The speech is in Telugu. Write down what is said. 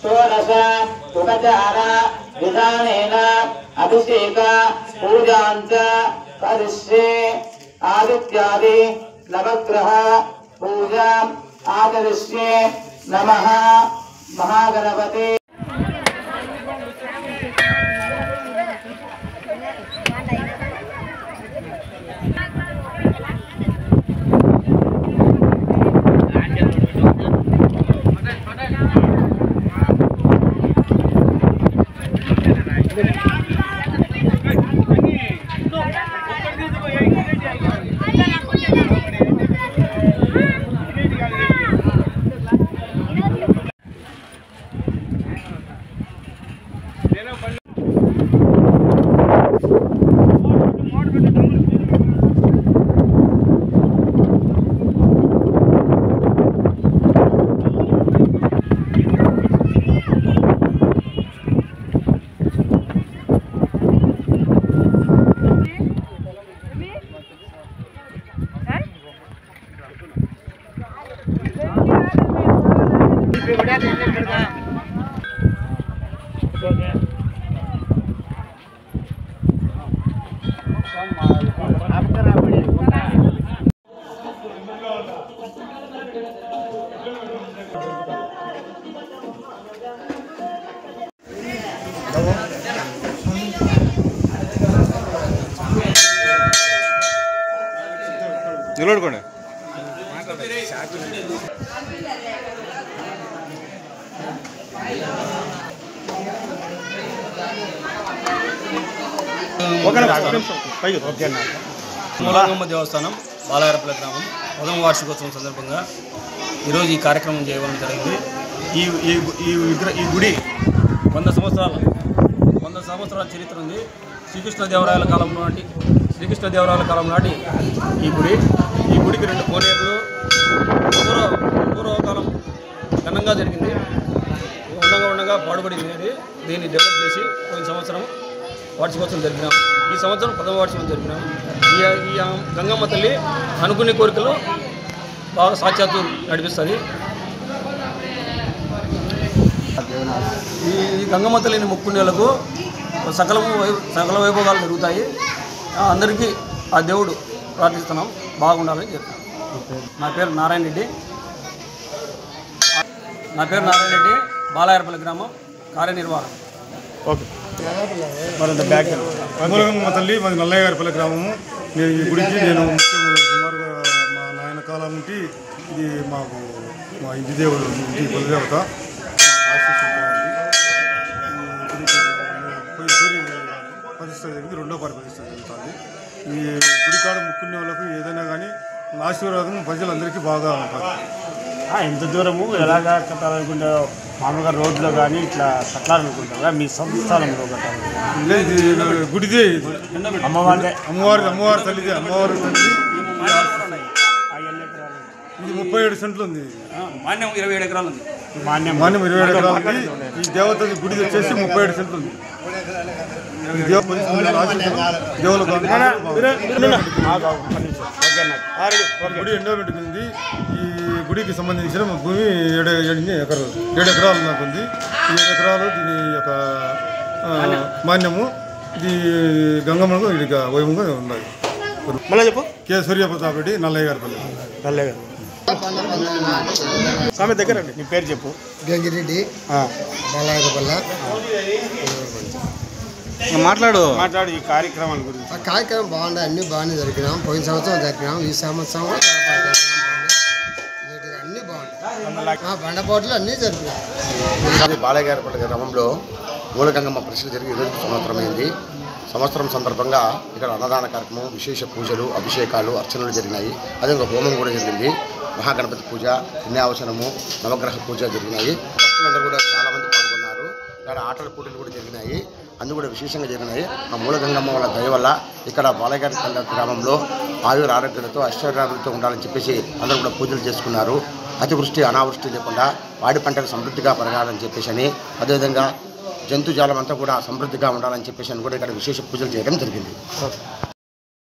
षोडश उपचार विधानेन अभिषेक पूजाञ्च करिष्ये। आदित्यादि नवग्रह पूजा आचरिष्ये। नमः महागणपते। నిలబడుకోండి. మూలగంగమ్మ దేవస్థానం బాలాయరపల్లి గ్రామం 1వ వార్షికోత్సవం సందర్భంగా ఈరోజు ఈ కార్యక్రమం చేయడం జరిగింది. ఈ గుడి 100 సంవత్సరాల చరిత్ర ఉంది. శ్రీకృష్ణదేవరాయల కాలం నాటి ఈ గుడికి 2 కోనేరులు పూర్వకాలం ఘనంగా జరిగింది. ఉండగా పాడుబడింది. దీన్ని డెవలప్ చేసి పోయిన సంవత్సరం వార్షికోత్సవం జరిపినాం. ఈ సంవత్సరం 1వ వార్షికోత్సవం జరిపినాం. ఈ గంగమ్మ తల్లి అనుకునే కోరికలు బాగా సాక్షాత్తు నడిపిస్తుంది. ఈ గంగమ్మ తల్లిని మొక్కునేలకు సకల వైభోగాలు జరుగుతాయి. అందరికీ ఆ దేవుడు ప్రార్థిస్తున్నాం, బాగుండాలని చెప్తాను. నా పేరు నారాయణ రెడ్డి, బాలాయరపల్లి గ్రామం కార్యనిర్వాహకం. ఓకే. మూలగంగమ్మ తల్లి మాది నల్లయ్యగారిపల్లి గ్రామము. నేను ఈ గుడికి సుమారుగా మా నాయన కాలం నుండి ఇది మాకు మా ఇంటి దేవుడు, ఇంటి కులదేవత ప్రతిష్ట జరిగింది. 2వ పారి ప్రతిష్ట జరుగుతుంది. ఈ గుడికాడ ముక్కునే వాళ్ళకు ఏదైనా కానీ ఆశీర్వాదం ప్రజలందరికీ బాగా ఉంటుంది. ఎంత దూరము ఎలాగా కట్టాలనుకుంటే మామూలుగా రోడ్లో కానీ ఇట్లా కట్టాలనుకుంటారా? మీ సంస్థానంలో కట్టాలి. గుడిదే అమ్మవారి తల్లిదే. అమ్మవారి తల్లి ఇది 37 సెంట్లు ఉంది. మాన్యం 27 ఎకరాలు ఉంది. మాన్యం 27 ఎకరాలు ఉంది. ఈ దేవత గుడి వచ్చేసి 37 సెంట్లు ఉంది. గుడి ఎండోమెంట్ ఉంది. ఈ గుడికి సంబంధించిన భూమి 7 ఎకరాలు నాకు ఉంది. ఈ 7 ఎకరాలు దీని యొక్క మాన్యము. ఇది గంగమ్మకు ఇది వైభవంగా ఉన్నది. మళ్ళీ చెప్పు. కె సూర్యప్రతాప్ రెడ్డి, నల్లయ్యగారిపల్లి. స్వామి దగ్గర నీ పేరు చెప్పు. గంగిరెడ్డి, బాలాయరపల్లి. మాట్లాడు. ఈ కార్యక్రమాల గురించి. ఆ కార్యక్రమం బాగుంది, అన్నీ బాగానే జరిగినాం. పోయిన సంవత్సరం జరిగినాం, ఈ సంవత్సరం అన్నీ బాగుంటాయి. బండపోట్లు అన్నీ జరిగినాయి. బాలయ్యగారిపల్లి గ్రామంలో మూలగంగమ్మ ప్రతిష్ఠ జరిగి ఈరోజు సంవత్సరమైంది. సంవత్సరం సందర్భంగా ఇక్కడ అన్నదాన కార్యక్రమం, విశేష పూజలు, అభిషేకాలు, అర్చనలు జరిగినాయి. అదేవిధంగా హోమం కూడా జరిగింది. మహాగణపతి పూజ, పుణ్యావచనము, నవగ్రహ పూజ జరిగినాయి. భక్తులందరూ కూడా చాలామంది పాల్గొన్నారు. ఇక్కడ ఆటల పోటీలు కూడా జరిగినాయి. అన్నీ కూడా విశేషంగా జరిగినాయి. ఆ మూలగంగమ్మ వాళ్ళ దయ వల్ల ఇక్కడ బాలయ్యగారిపల్లి గ్రామంలో ఆయుర ఆరోగ్యాలతో ఐశ్వర్యాలతో ఉండాలని చెప్పేసి అందరూ కూడా పూజలు చేసుకున్నారు. అతివృష్టి అనావృష్టి లేకుండా వాడి పంటలు సమృద్ధిగా పెరగాలని చెప్పేసి అని, అదేవిధంగా జంతుజాలం అంతా కూడా సమృద్ధిగా ఉండాలని చెప్పేసి అని కూడా ఇక్కడ విశేష పూజలు చేయడం జరిగింది.